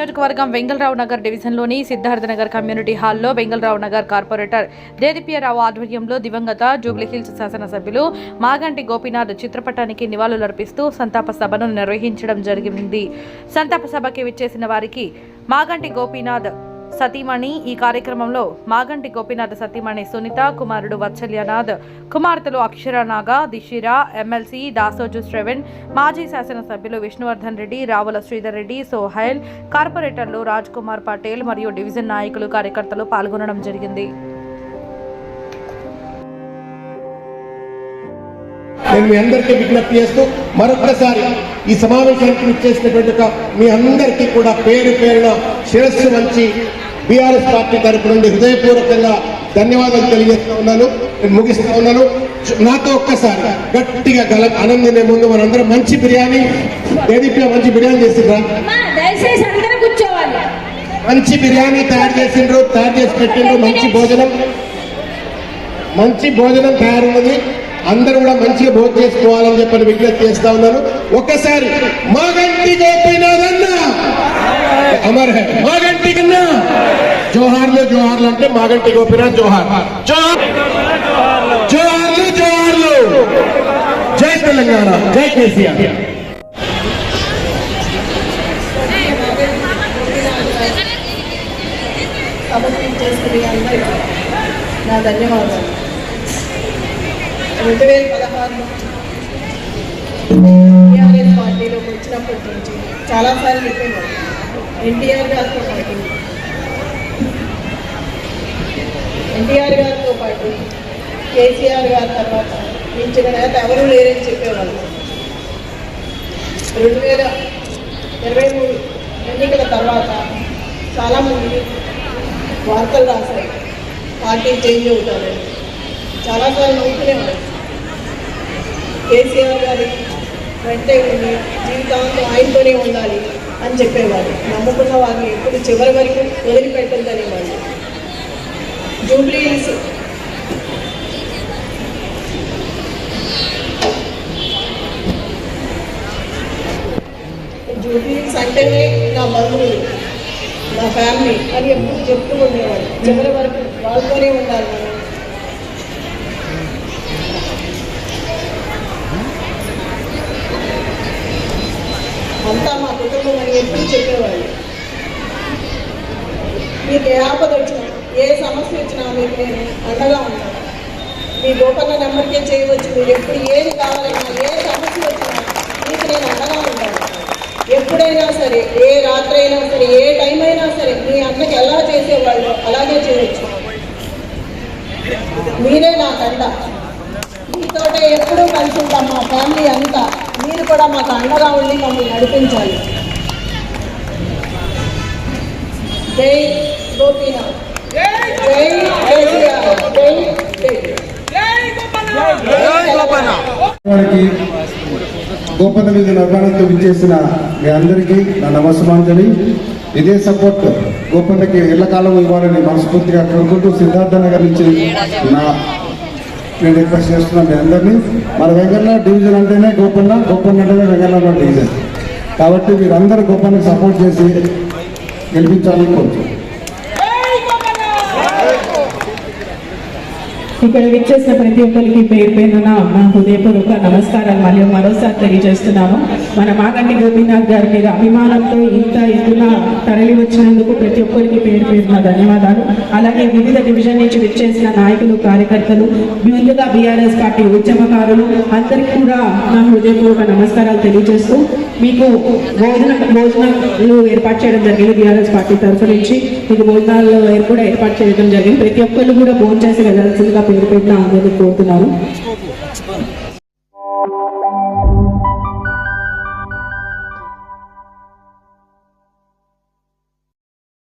నియోజకవర్గం వెంగళరావు నగర్ డివిజన్లోని సిద్ధార్థనగర్ కమ్యూనిటీ హాల్లో వెంగళరావు నగర్ కార్పొరేటర్ దేదీప్యరావు ఆధ్వర్యంలో దివంగత జూబ్లీహిల్స్ శాసనసభ్యులు మాగంటి గోపీనాథ్ చిత్రపటానికి నివాళులర్పిస్తూ సంతాప సభను నిర్వహించడం జరిగింది. సంతాప సభకి విచ్చేసిన వారికి మాగంటి గోపీనాథ్ సతీమణి ఈ కార్యక్రమంలో మాగంటి గోపీనాథ్ సతీమణి సునీత, కుమారుడు వత్సల్యనాథ్, కుమార్తెలు అక్షరనాగ, దిశిరా, ఎమ్మెల్సీ దాసోజు శ్రవణ్, మాజీ శాసనసభ్యులు విష్ణువర్ధన్ రెడ్డి, రావుల శ్రీధర్ రెడ్డి, సోహైల్, కార్పొరేటర్లు రాజ్ కుమార్ పటేల్ మరియు డివిజన్ నాయకులు కార్యకర్తలు పాల్గొనడం జరిగింది. నేను మీ అందరికీ విజ్ఞప్తి చేస్తూ మరొకసారి ఈ సమావేశానికి విచ్చేసినటువంటి మీ అందరికీ కూడా పేరు పేరున శిరస్సు వంచి బీఆర్ఎస్ పార్టీ తరపు నుండి హృదయపూర్వకంగా ధన్యవాదాలు తెలియజేస్తూ ఉన్నాను. నేను ముగిస్తూ ఉన్నాను. నాతో ఒక్కసారి గట్టిగా ఆనందనే ముందు మనందరం మంచి బిర్యానీ దేదీప్య మంచి బిర్యానీ చేసిండ్రా, మంచి బిర్యానీ తయారు చేసి పెట్టిండ్రు. మంచి భోజనం తయారున్నది. అందరూ కూడా మంచిగా భోజనం చేసుకోవాలని చెప్పని విజ్ఞప్తి చేస్తా ఉన్నాను. ఒక్కసారి మాగంటి గోపీనాథ్ అన్న అమర్ హై, మాగంటి కన్నా జోహార్లు జోహార్లు అంటే మాగంటి గోపీనాథ్ జోహార్, జోహార్లు జోహార్లు. జై తెలంగాణ, జై కేసీఆర్. నా ధన్యవాదాలు. 2016లో టీఆర్ఎస్ పార్టీలోకి వచ్చినప్పటి నుంచి చాలాసార్లు చెప్పేవారు ఎన్టీఆర్ గారితో పాటు కేసీఆర్ గారి తర్వాత మించిన నేత ఎవరూ లేరని చెప్పేవాళ్ళు. 2023 ఎన్నికల తర్వాత చాలామంది వార్తలు రాశారు పార్టీ చేంజ్ అవుతారని. చాలాసార్లు నవ్వుకునేవారు. కేసీఆర్ గారి వెంటే ఉండి జీవితాంతం ఆయనతోనే ఉండాలి అని చెప్పేవారు. నమ్ముకున్న వారిని ఎప్పుడు చివరి వరకు వదిలిపెట్టద్దనేవాళ్ళు. జూబ్లీహిల్స్ అంటేనే నా బంధువులు, నా ఫ్యామిలీ అని ఎప్పుడు చెప్తూ ఉండేవాళ్ళు. చివరి వరకు వాళ్ళతోనే ఉండాలి మనం. అంతా మా కుటుంబం అని ఎప్పుడు చెప్పేవాళ్ళు. మీకు ఏ ఆపద వచ్చినా, ఏ సమస్య వచ్చినా మీకు నేను అండగా ఉంటాను. మీ గోపన్న నెంబర్కే చేయవచ్చు. మీరు ఎప్పుడు ఏది కావాలన్నా, ఏ సమస్య వచ్చినా మీకు నేను అండగా ఉంటాను. ఎప్పుడైనా సరే, ఏ రాత్రి అయినా సరే, ఏ టైం అయినా సరే మీ అన్నకి ఎలా చేసేవాళ్ళు అలాగే చేయవచ్చు. మీరే నాకు అండ. మీతోటే ఎప్పుడూ కలిసి ఉంటాం. మా ఫ్యామిలీ అంతా మీరు కూడా మాకు అండగా ఉండి మమ్మల్ని నడిపించాలి. జై గోపీనాథ్, జై కేసీఆర్, గోపన్న మీద నిర్మాణంతో విచ్చేసిన మీ అందరికీ నా నమస్కారాంజలి. ఇదే సపోర్ట్ గోపన్నకి ఎల్లకాలం ఇవ్వాలని మనస్ఫూర్తిగా కోరుకుంటూ సిద్ధార్థ నగర్ నుంచి నేను రిక్వెస్ట్ చేస్తున్నాను మీ అందరినీ. మన వెంగళరావు డివిజన్ అంటేనే గోపన్న అంటేనే వెంగళరావు డివిజన్. కాబట్టి మీరందరూ గోపన్నకి సపోర్ట్ చేసి గెలిపించాలని కోరుతున్నాను. ఇక్కడ విచ్చేసిన ప్రతి ఒక్కరికి పేరు పేరున మా హృదయపూర్వక నమస్కారాలు మరోసారి తెలియజేస్తున్నాము. మన మాగంటి గోపీనాథ్ గారి మీద అభిమానంతో ఇంత ఎత్తున తరలి వచ్చినందుకు ప్రతి ఒక్కరికి పేరు పేరున ధన్యవాదాలు. అలాగే వివిధ డివిజన్ నుంచి విచ్చేసిన నాయకులు, కార్యకర్తలు, ముందుగా బీఆర్ఎస్ పార్టీ ఉద్యమకారులు అందరికీ కూడా నా హృదయపూర్వక నమస్కారాలు తెలియజేస్తూ మీకు భోజనాలు ఏర్పాటు చేయడం జరిగింది. బీఆర్ఎస్ పార్టీ తరఫు నుంచి మీకు భోజనాలు కూడా ఏర్పాటు చేయడం జరిగింది. ప్రతి ఒక్కళ్ళు కూడా భోజనం చేసి వెళ్ళాల్సిందిగా పేరు పెట్టిన అందరినీ కోరుతున్నాను.